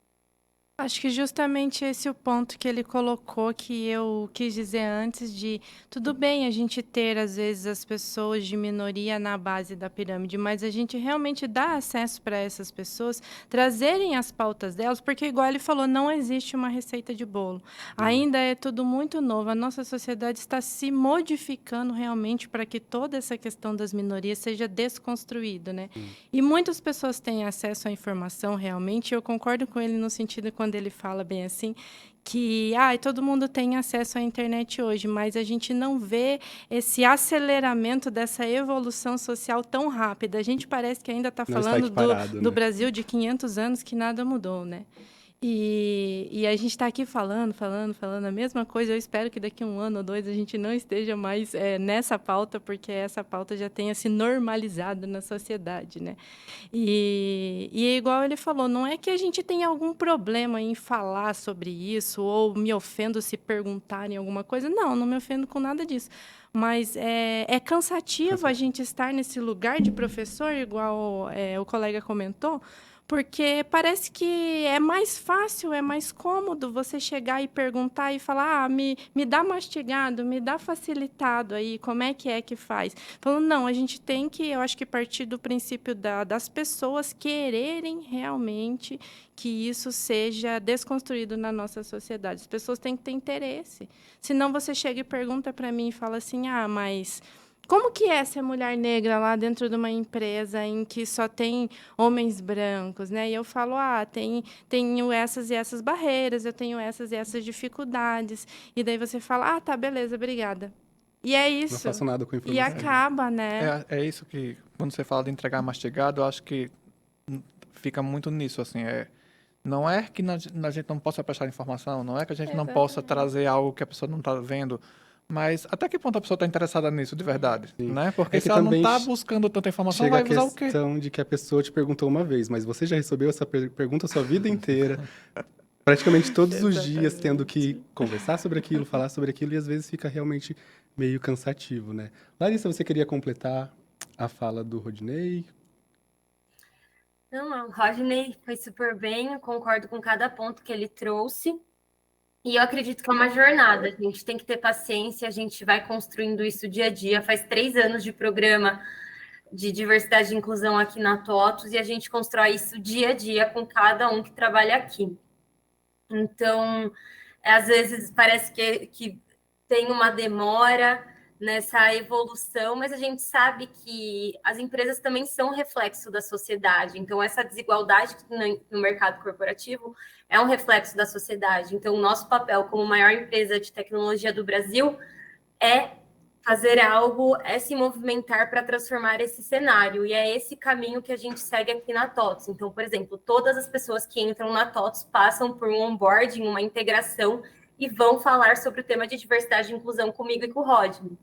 Acho que justamente esse é o ponto que ele colocou, que eu quis dizer antes de tudo bem a gente ter, às vezes, as pessoas de minoria na base da pirâmide, mas a gente realmente dá acesso para essas pessoas trazerem as pautas delas, porque, igual ele falou, não existe uma receita de bolo. Ainda é tudo muito novo. A nossa sociedade está se modificando realmente para que toda essa questão das minorias seja desconstruída, né? E muitas pessoas têm acesso à informação realmente, eu concordo com ele no sentido quando ele fala bem assim, que todo mundo tem acesso à internet hoje, mas a gente não vê esse aceleramento dessa evolução social tão rápida. A gente parece que ainda está falando do Brasil de 500 anos que nada mudou, né? E a gente está aqui falando a mesma coisa. Eu espero que daqui a 1 ano ou 2 a gente não esteja mais nessa pauta, porque essa pauta já tenha se normalizado na sociedade, né? E igual ele falou, não é que a gente tenha algum problema em falar sobre isso ou me ofendo se perguntarem alguma coisa. Não me ofendo com nada disso. Mas é cansativo a gente estar nesse lugar de professor, igual o colega comentou, porque parece que é mais fácil, é mais cômodo você chegar e perguntar e falar, me dá mastigado, me dá facilitado aí, como é que faz? Falando, não, a gente tem que, eu acho que partir do princípio das pessoas quererem realmente que isso seja desconstruído na nossa sociedade. As pessoas têm que ter interesse. Senão você chega e pergunta para mim e fala assim, mas como que é ser mulher negra lá dentro de uma empresa em que só tem homens brancos, né? E eu falo, tenho essas e essas barreiras, eu tenho essas e essas dificuldades. E daí você fala, tá, beleza, obrigada. E é isso.
Não faço nada com informação.
E acaba, né?
É isso que, quando você fala de entregar mastigado, eu acho que fica muito nisso, assim, não é que a gente não possa prestar informação, não é que a gente não possa trazer algo que a pessoa não está vendo, mas até que ponto a pessoa está interessada nisso de verdade, né? Porque se ela não está buscando tanta informação, vai usar o quê?
Chega a questão de que a pessoa te perguntou uma vez, mas você já recebeu essa pergunta a sua vida inteira, praticamente todos os dias, tendo que conversar sobre aquilo, falar sobre aquilo, e às vezes fica realmente meio cansativo, né? Larissa, você queria completar a fala do Rodinei?
Não, o Rodney foi super bem, eu concordo com cada ponto que ele trouxe. E eu acredito que é uma jornada, a gente tem que ter paciência, a gente vai construindo isso dia a dia. Faz 3 anos de programa de diversidade e inclusão aqui na TOTUS e a gente constrói isso dia a dia com cada um que trabalha aqui. Então, às vezes parece que tem uma demora nessa evolução, mas a gente sabe que as empresas também são reflexo da sociedade. Então, essa desigualdade no mercado corporativo é um reflexo da sociedade. Então, o nosso papel como maior empresa de tecnologia do Brasil é fazer algo, é se movimentar para transformar esse cenário. E é esse caminho que a gente segue aqui na TOTUS. Então, por exemplo, todas as pessoas que entram na TOTUS passam por um onboarding, uma integração, e vão falar sobre o tema de diversidade e inclusão comigo e com o Rodney.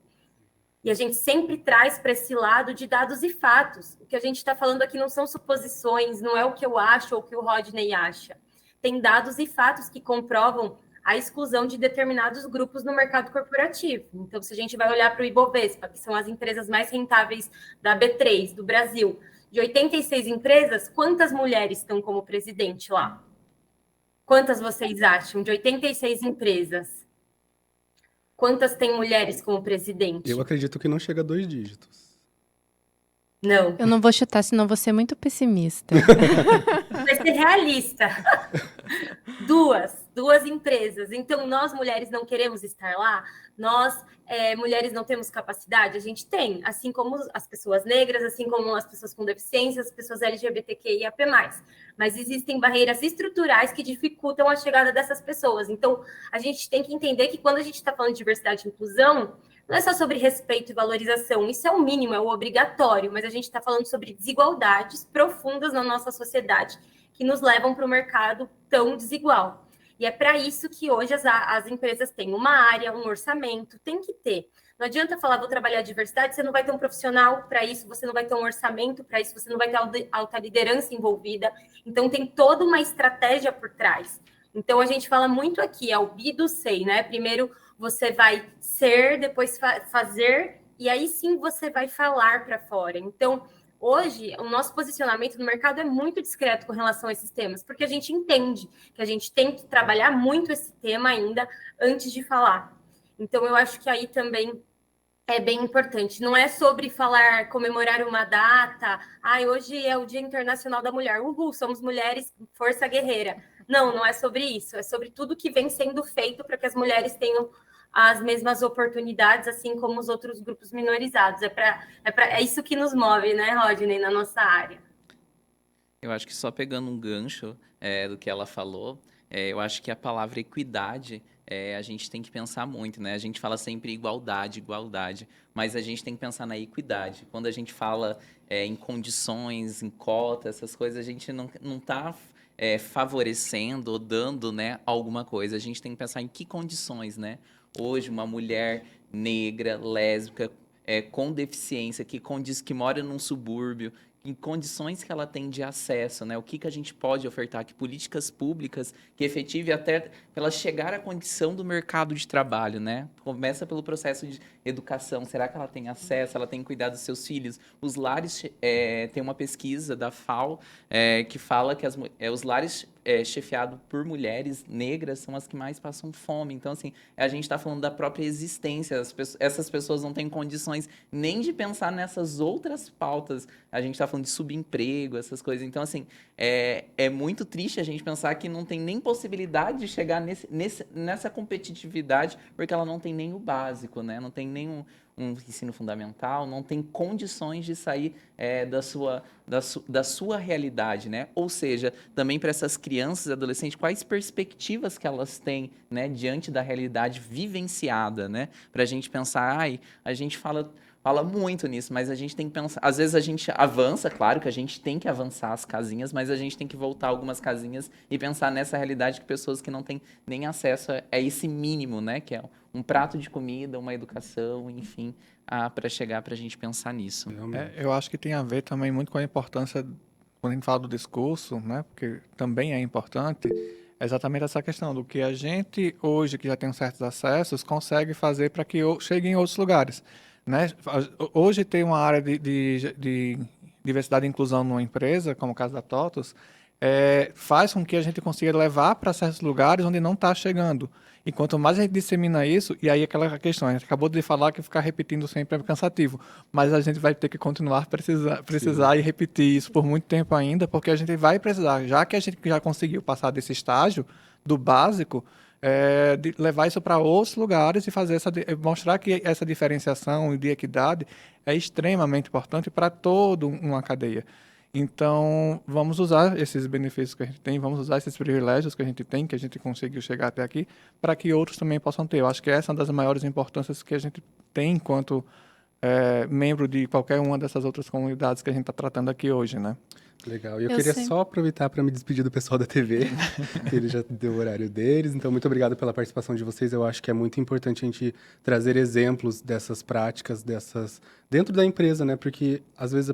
E a gente sempre traz para esse lado de dados e fatos. O que a gente está falando aqui não são suposições, não é o que eu acho ou o que o Rodney acha. Tem dados e fatos que comprovam a exclusão de determinados grupos no mercado corporativo. Então, se a gente vai olhar para o Ibovespa, que são as empresas mais rentáveis da B3, do Brasil, de 86 empresas, quantas mulheres estão como presidente lá? Quantas vocês acham? De 86 empresas, quantas tem mulheres como presidente?
Eu acredito que não chega a 2 dígitos.
Não.
Eu não vou chutar, senão vou ser muito pessimista.
Vai ser realista. Duas empresas. Então, nós mulheres não queremos estar lá? Nós, mulheres, não temos capacidade? A gente tem, assim como as pessoas negras, assim como as pessoas com deficiência, as pessoas LGBTQIAP+. Mas existem barreiras estruturais que dificultam a chegada dessas pessoas. Então, a gente tem que entender que quando a gente está falando de diversidade e inclusão, não é só sobre respeito e valorização, isso é o mínimo, é o obrigatório, mas a gente está falando sobre desigualdades profundas na nossa sociedade que nos levam para o mercado tão desigual. E é para isso que hoje as empresas têm uma área, um orçamento, tem que ter. Não adianta falar, vou trabalhar a diversidade, você não vai ter um profissional para isso, você não vai ter um orçamento para isso, você não vai ter alta liderança envolvida. Então, tem toda uma estratégia por trás. Então, a gente fala muito aqui, é o be do say, né? Primeiro, você vai ser, depois fazer, e aí sim você vai falar para fora. Então, hoje, o nosso posicionamento no mercado é muito discreto com relação a esses temas, porque a gente entende que a gente tem que trabalhar muito esse tema ainda antes de falar. Então, eu acho que aí também é bem importante. Não é sobre falar, comemorar uma data, hoje é o Dia Internacional da Mulher, uhul, somos mulheres, força guerreira. Não, não é sobre isso, é sobre tudo que vem sendo feito para que as mulheres tenham as mesmas oportunidades, assim como os outros grupos minorizados. É isso que nos move, né, Rodney, na nossa área.
Eu acho que só pegando um gancho do que ela falou, eu acho que a palavra equidade a gente tem que pensar muito, né? A gente fala sempre igualdade, igualdade, mas a gente tem que pensar na equidade. Quando a gente fala em condições, em cota, essas coisas, a gente não está favorecendo ou dando, né, alguma coisa. A gente tem que pensar em que condições, né? Hoje, uma mulher negra, lésbica, com deficiência, que mora num subúrbio, em condições que ela tem de acesso, né? O que a gente pode ofertar, que políticas públicas que efetive até para ela chegar à condição do mercado de trabalho, né? Começa pelo processo de educação. Será que ela tem acesso? Ela tem que cuidar dos seus filhos? Os lares, tem uma pesquisa da FAO que fala que os lares chefiados por mulheres negras são as que mais passam fome. Então, assim, a gente está falando da própria existência. Essas pessoas não têm condições nem de pensar nessas outras pautas. A gente está falando de subemprego, essas coisas. Então, assim, é muito triste a gente pensar que não tem nem possibilidade de chegar nessa competitividade, porque ela não tem nem o básico, né? Não tem nem um ensino fundamental, não tem condições de sair da sua realidade, né? Ou seja, também para essas crianças e adolescentes, quais perspectivas que elas têm, né, diante da realidade vivenciada, né? Para a gente pensar, a gente fala muito nisso, mas a gente tem que pensar. Às vezes a gente avança, claro que a gente tem que avançar as casinhas, mas a gente tem que voltar algumas casinhas e pensar nessa realidade que pessoas que não têm nem acesso a esse mínimo, né? Que é um prato de comida, uma educação, enfim, para chegar para a gente pensar nisso.
Eu acho que tem a ver também muito com a importância, quando a gente fala do discurso, né? Porque também é importante, É exatamente essa questão do que a gente, hoje, que já tem certos acessos, consegue fazer para que chegue em outros lugares, né? Hoje tem uma área de diversidade e inclusão numa empresa, como o caso da TOTUS, faz com que a gente consiga levar para certos lugares onde não está chegando. E quanto mais a gente dissemina isso, e aí aquela questão, a gente acabou de falar que ficar repetindo sempre é cansativo, mas a gente vai ter que continuar precisar e repetir isso por muito tempo ainda, porque a gente vai precisar, já que a gente já conseguiu passar desse estágio do básico, de levar isso para outros lugares e fazer mostrar que essa diferenciação de equidade é extremamente importante para toda uma cadeia. Então, vamos usar esses benefícios que a gente tem, vamos usar esses privilégios que a gente tem, que a gente conseguiu chegar até aqui, para que outros também possam ter. Eu acho que essa é uma das maiores importâncias que a gente tem enquanto membro de qualquer uma dessas outras comunidades que a gente está tratando aqui hoje, né?
Legal. E eu
Eu
queria
sempre-
só aproveitar para me despedir do pessoal da TV, que ele já deu o horário deles. Então, muito obrigado pela participação de vocês. Eu acho que é muito importante a gente trazer exemplos dessas práticas, dentro da empresa, né? Porque, às vezes,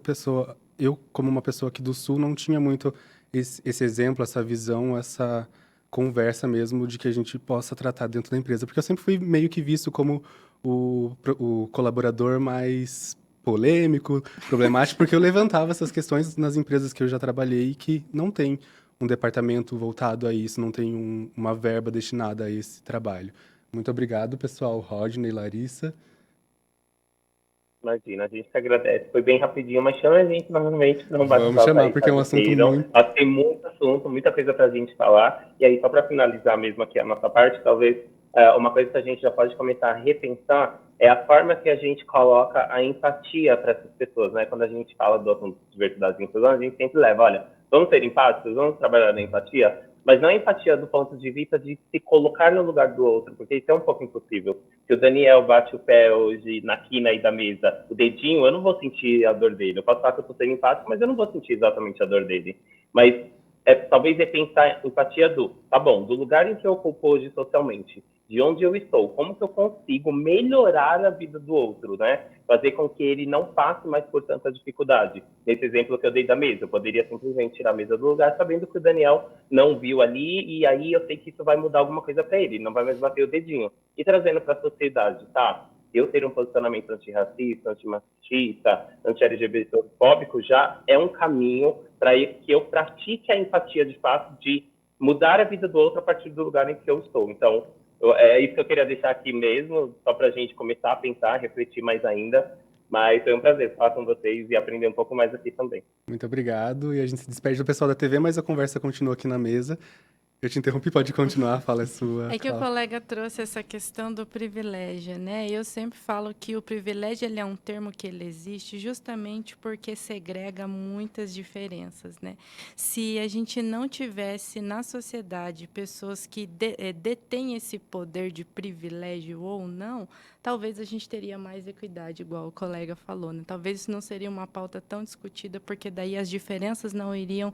eu, como uma pessoa aqui do Sul, não tinha muito esse exemplo, essa visão, essa conversa mesmo de que a gente possa tratar dentro da empresa. Porque eu sempre fui meio que visto como o colaborador mais polêmico, problemático, porque eu levantava essas questões nas empresas que eu já trabalhei que não tem um departamento voltado a isso, não tem uma verba destinada a esse trabalho. Muito obrigado, pessoal. Rodney, Larissa.
Imagina, a gente que agradece. Foi bem rapidinho, mas chama a gente novamente para um bate-papo.
Vamos chamar,
aí,
porque é um
caso
assunto
queiram.
muito...
Acho que tem muito assunto, muita coisa para a gente falar. E aí, só para finalizar mesmo aqui a nossa parte, talvez uma coisa que a gente já pode começar a repensar é a forma que a gente coloca a empatia para essas pessoas, né? Quando a gente fala do assunto de diversidade e inclusão, a gente sempre leva, olha, vamos ser empáticos, vamos trabalhar na empatia, mas não a empatia do ponto de vista de se colocar no lugar do outro, porque isso é um pouco impossível. Se o Daniel bate o pé hoje na quina aí da mesa, o dedinho, eu não vou sentir a dor dele. Eu posso falar que eu estou sendo empático, mas eu não vou sentir exatamente a dor dele. Mas talvez pensar empatia tá bom, do lugar em que eu ocupo hoje socialmente, de onde eu estou, como que eu consigo melhorar a vida do outro, né? Fazer com que ele não passe mais por tanta dificuldade. Nesse exemplo que eu dei da mesa, eu poderia simplesmente tirar a mesa do lugar, sabendo que o Daniel não viu ali, e aí eu sei que isso vai mudar alguma coisa para ele, não vai mais bater o dedinho. E trazendo para a sociedade, tá? Eu ter um posicionamento antirracista, antimachista, anti-LGBTfóbico já é um caminho para que eu pratique a empatia de fato, de mudar a vida do outro a partir do lugar em que eu estou. Então, é isso que eu queria deixar aqui mesmo, só para a gente começar a pensar, refletir mais ainda. Mas foi um prazer falar com vocês e aprender um pouco mais aqui também.
Muito obrigado. E a gente se despede do pessoal da TV, mas a conversa continua aqui na mesa. Eu te interrompi, pode continuar, fala a sua.
É que o colega trouxe essa questão do privilégio, né? Eu sempre falo que o privilégio ele é um termo que ele existe justamente porque segrega muitas diferenças, né? Se a gente não tivesse na sociedade pessoas que detêm esse poder de privilégio ou não, talvez a gente teria mais equidade, igual o colega falou, né? Talvez isso não seria uma pauta tão discutida, porque daí as diferenças não iriam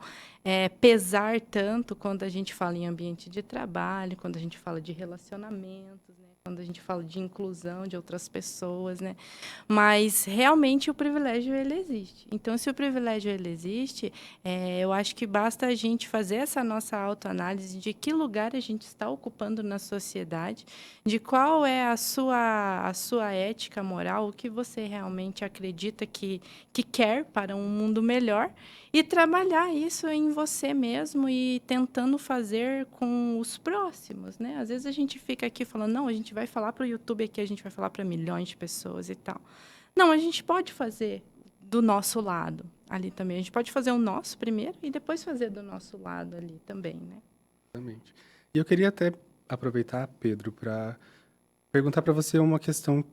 pesar tanto quando a gente fala em ambiente de trabalho, quando a gente fala de relacionamentos, né? Quando a gente fala de inclusão de outras pessoas, né? Mas realmente o privilégio ele existe. Então, se o privilégio ele existe, eu acho que basta a gente fazer essa nossa autoanálise de que lugar a gente está ocupando na sociedade, de qual é a sua ética moral, o que você realmente acredita que quer para um mundo melhor, e trabalhar isso em você mesmo e tentando fazer com os próximos, né? Às vezes a gente fica aqui falando, não, a gente vai falar para o YouTube aqui, a gente vai falar para milhões de pessoas e tal. Não, a gente pode fazer do nosso lado ali também. A gente pode fazer o nosso primeiro e depois fazer do nosso lado ali também, né?
Exatamente. E eu queria até aproveitar, Pedro, para perguntar para você uma questão.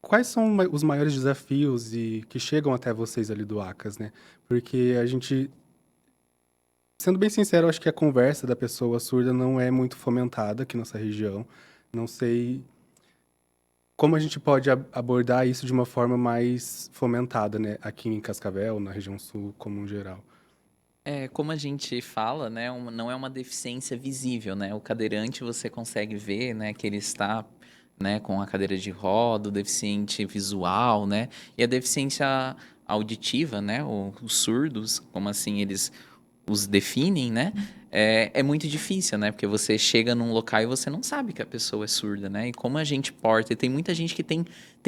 Quais são os maiores desafios que chegam até vocês ali do ACAS, né? Porque a gente, sendo bem sincero, acho que a conversa da pessoa surda não é muito fomentada aqui na nossa região. Não sei como a gente pode abordar isso de uma forma mais fomentada, né? Aqui em Cascavel, na região sul, como um geral.
Como a gente fala, né, não é uma deficiência visível, né? O cadeirante você consegue ver, né, que ele está, né, com a cadeira de roda, o deficiente visual, né? E a deficiência auditiva, né, os surdos, como assim eles os definem, né? é muito difícil, né? Porque você chega num local e você não sabe que a pessoa é surda, né? E como a gente porta, e tem muita gente que tem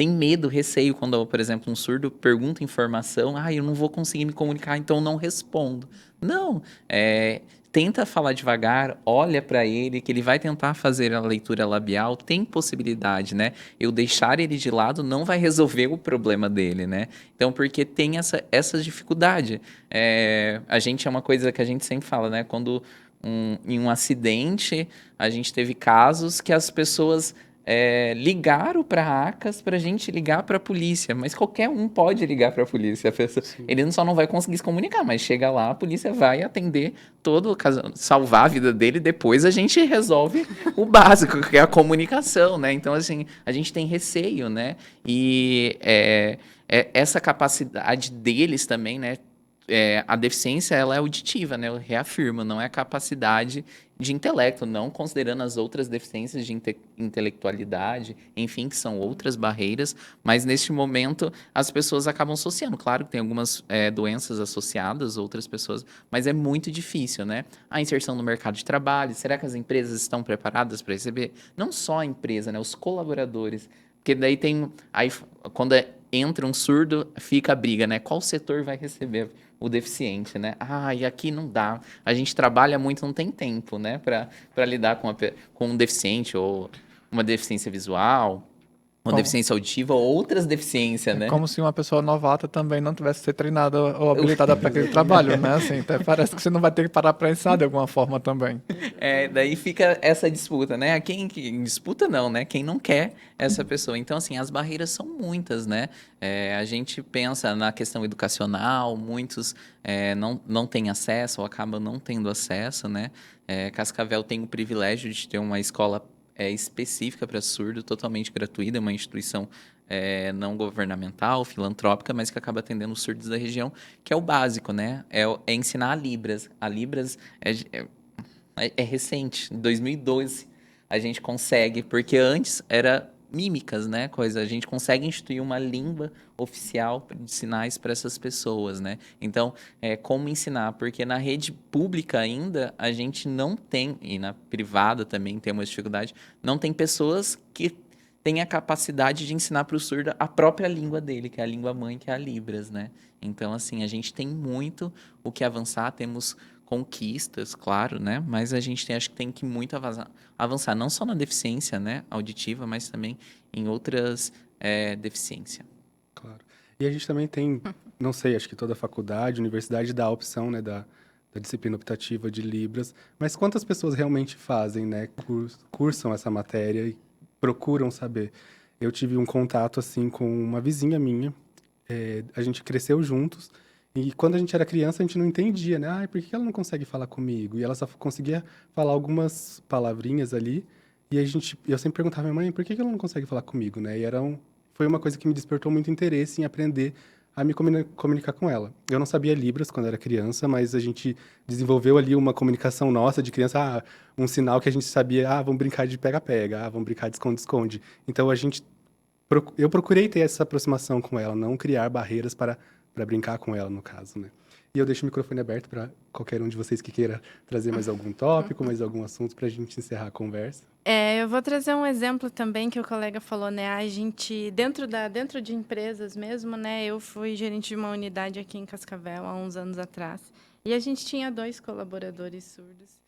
medo, receio, quando, por exemplo, um surdo pergunta informação, eu não vou conseguir me comunicar, então não respondo. Não, tenta falar devagar, olha para ele, que ele vai tentar fazer a leitura labial, tem possibilidade, né? Eu deixar ele de lado não vai resolver o problema dele, né? Então, porque tem essa dificuldade. A gente é uma coisa que a gente sempre fala, né? Quando em um acidente, a gente teve casos que as pessoas ligaram para a ACAS para a gente ligar para a polícia, mas qualquer um pode ligar para a polícia. Ele só não vai conseguir se comunicar, mas chega lá, a polícia vai atender todo o caso, salvar a vida dele, depois a gente resolve o básico, que é a comunicação, né? Então, assim, a gente tem receio, né? E essa capacidade deles também, né? A deficiência, ela é auditiva, né? Eu reafirmo, não é a capacidade de intelecto, não considerando as outras deficiências de intelectualidade, enfim, que são outras barreiras, mas neste momento as pessoas acabam associando. Claro que tem algumas doenças associadas, outras pessoas, mas é muito difícil, né? A inserção no mercado de trabalho, será que as empresas estão preparadas para receber? Não só a empresa, né? Os colaboradores, porque daí quando entra um surdo, fica a briga, né? Qual setor vai receber o deficiente, né? E aqui não dá. A gente trabalha muito, não tem tempo, né? Para lidar com um deficiente ou uma deficiência visual, uma deficiência auditiva ou outras deficiências, né?
Como se uma pessoa novata também não tivesse que ser treinada ou habilitada para aquele trabalho, né? Assim, até parece que você não vai ter que parar para pensar de alguma forma também.
Daí fica essa disputa, né? Quem disputa não, né? Quem não quer essa pessoa. Então, assim, as barreiras são muitas, né? A gente pensa na questão educacional, muitos não têm acesso ou acabam não tendo acesso, né? Cascavel tem o privilégio de ter uma escola específica para surdo, totalmente gratuita, é uma instituição não governamental, filantrópica, mas que acaba atendendo os surdos da região, que é o básico, né? É ensinar a Libras. A Libras é recente, em 2012 a gente consegue, porque antes era mímicas, né? A gente consegue instituir uma língua oficial de sinais para essas pessoas, né? Então, como ensinar? Porque na rede pública ainda a gente não tem, e na privada também tem uma dificuldade, não tem pessoas que têm a capacidade de ensinar para o surdo a própria língua dele, que é a língua mãe, que é a Libras, né? Então, assim, a gente tem muito o que avançar, temos conquistas, claro, né? Mas a gente acho que tem que muito avançar, não só na deficiência, né, auditiva, mas também em outras deficiências.
Claro. E a gente também tem, não sei, acho que toda faculdade, universidade dá a opção, né, da disciplina optativa de Libras, mas quantas pessoas realmente fazem, né, cursam essa matéria e procuram saber? Eu tive um contato, assim, com uma vizinha minha, a gente cresceu juntos, e quando a gente era criança, a gente não entendia, né? Por que ela não consegue falar comigo? E ela só conseguia falar algumas palavrinhas ali. E eu sempre perguntava à minha mãe, por que ela não consegue falar comigo, né? E foi uma coisa que me despertou muito interesse em aprender a me comunicar com ela. Eu não sabia Libras quando era criança, mas a gente desenvolveu ali uma comunicação nossa de criança, um sinal que a gente sabia, vamos brincar de pega-pega, vamos brincar de esconde-esconde. Então, eu procurei ter essa aproximação com ela, não criar barreiras para brincar com ela, no caso, né? E eu deixo o microfone aberto para qualquer um de vocês que queira trazer mais algum tópico, mais algum assunto para a gente encerrar a conversa.
Eu vou trazer um exemplo também que o colega falou, né? A gente, dentro de empresas mesmo, né? Eu fui gerente de uma unidade aqui em Cascavel há uns anos atrás. E a gente tinha 2 colaboradores surdos.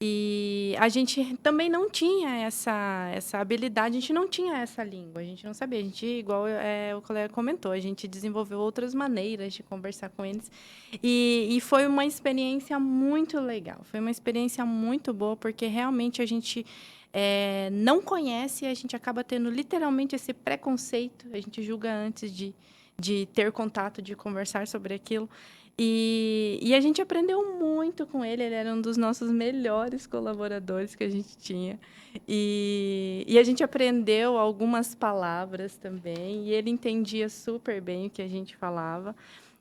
E a gente também não tinha essa habilidade, a gente não tinha essa língua, a gente não sabia. A gente, igual o colega comentou, a gente desenvolveu outras maneiras de conversar com eles. E foi uma experiência muito legal, foi uma experiência muito boa, porque realmente a gente não conhece e a gente acaba tendo literalmente esse preconceito, a gente julga antes de ter contato, de conversar sobre aquilo. E a gente aprendeu muito com ele era um dos nossos melhores colaboradores que a gente tinha. E a gente aprendeu algumas palavras também, e ele entendia super bem o que a gente falava.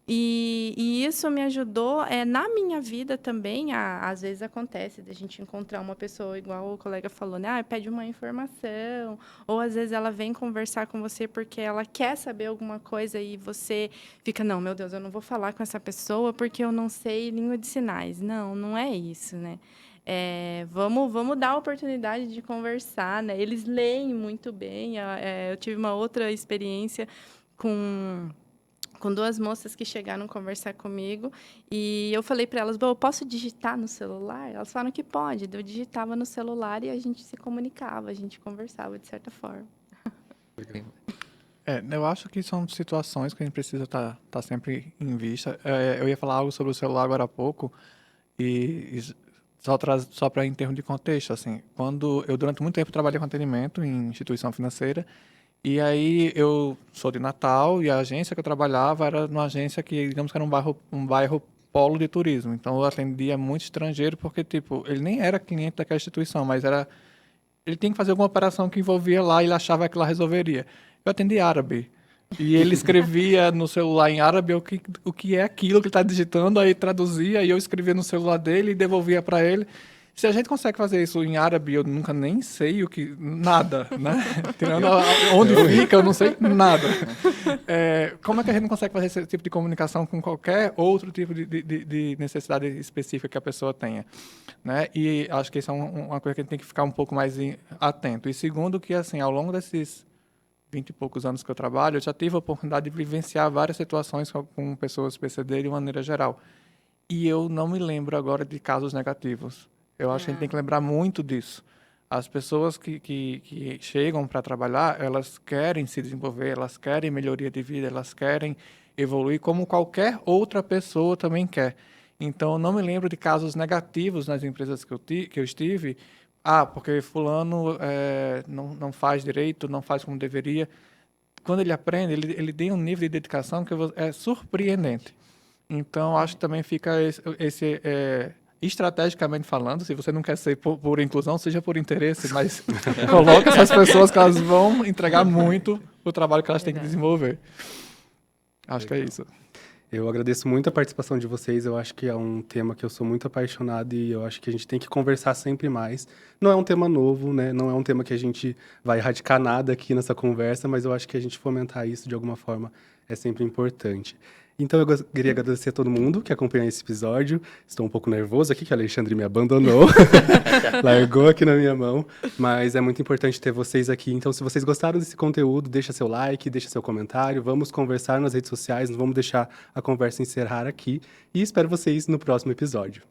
E isso me ajudou na minha vida também. Às vezes acontece de a gente encontrar uma pessoa, igual o colega falou, né? Pede uma informação, ou às vezes ela vem conversar com você porque ela quer saber alguma coisa e você fica, não, meu Deus, eu não vou falar com essa pessoa porque eu não sei língua de sinais. Não, não é isso, né? Vamos dar a oportunidade de conversar, né? Eles leem muito bem. Eu tive uma outra experiência com duas moças que chegaram conversar comigo e eu falei para elas, eu posso digitar no celular? Elas falaram que pode. Eu digitava no celular e a gente se comunicava, a gente conversava de certa forma.
Eu acho que são situações que a gente precisa estar sempre em vista. Eu ia falar algo sobre o celular agora há pouco e só para em termos de contexto, assim, quando eu durante muito tempo trabalhei com atendimento em instituição financeira e aí eu sou de Natal e a agência que eu trabalhava era numa agência que, digamos que era um bairro polo de turismo. Então eu atendia muito estrangeiro porque, tipo, ele nem era cliente daquela instituição, mas ele tinha que fazer alguma operação que envolvia lá e ele achava que lá resolveria. Eu atendi árabe. E ele escrevia no celular em árabe o que é aquilo que ele está digitando, aí traduzia e eu escrevia no celular dele e devolvia para ele. Se a gente consegue fazer isso em árabe, eu nunca nem sei nada, né? Tirando onde fica, eu não sei nada. Como é que a gente não consegue fazer esse tipo de comunicação com qualquer outro tipo de necessidade específica que a pessoa tenha, né? E acho que isso é uma coisa que a gente tem que ficar um pouco mais atento. E segundo que, assim, ao longo desses 20 e poucos anos que eu trabalho, eu já tive a oportunidade de vivenciar várias situações com pessoas PCD de maneira geral. E eu não me lembro agora de casos negativos. Eu acho que a gente tem que lembrar muito disso. As pessoas que chegam para trabalhar, elas querem se desenvolver, elas querem melhoria de vida, elas querem evoluir como qualquer outra pessoa também quer. Então, eu não me lembro de casos negativos nas empresas que eu estive, porque fulano não faz direito, não faz como deveria. Quando ele aprende, ele tem um nível de dedicação que é surpreendente. Então, acho que também fica estrategicamente falando, se você não quer ser por inclusão, seja por interesse, mas coloque essas pessoas que elas vão entregar muito o trabalho que elas têm que desenvolver. Acho que é isso.
Eu agradeço muito a participação de vocês, eu acho que é um tema que eu sou muito apaixonado e eu acho que a gente tem que conversar sempre mais. Não é um tema novo, né? Não é um tema que a gente vai erradicar nada aqui nessa conversa, mas eu acho que a gente fomentar isso de alguma forma é sempre importante. Então eu queria agradecer a todo mundo que acompanhou esse episódio. Estou um pouco nervoso aqui, que o Alexandre me abandonou. Largou aqui na minha mão. Mas é muito importante ter vocês aqui. Então, se vocês gostaram desse conteúdo, deixa seu like, deixa seu comentário. Vamos conversar nas redes sociais. Não vamos deixar a conversa encerrar aqui. E espero vocês no próximo episódio.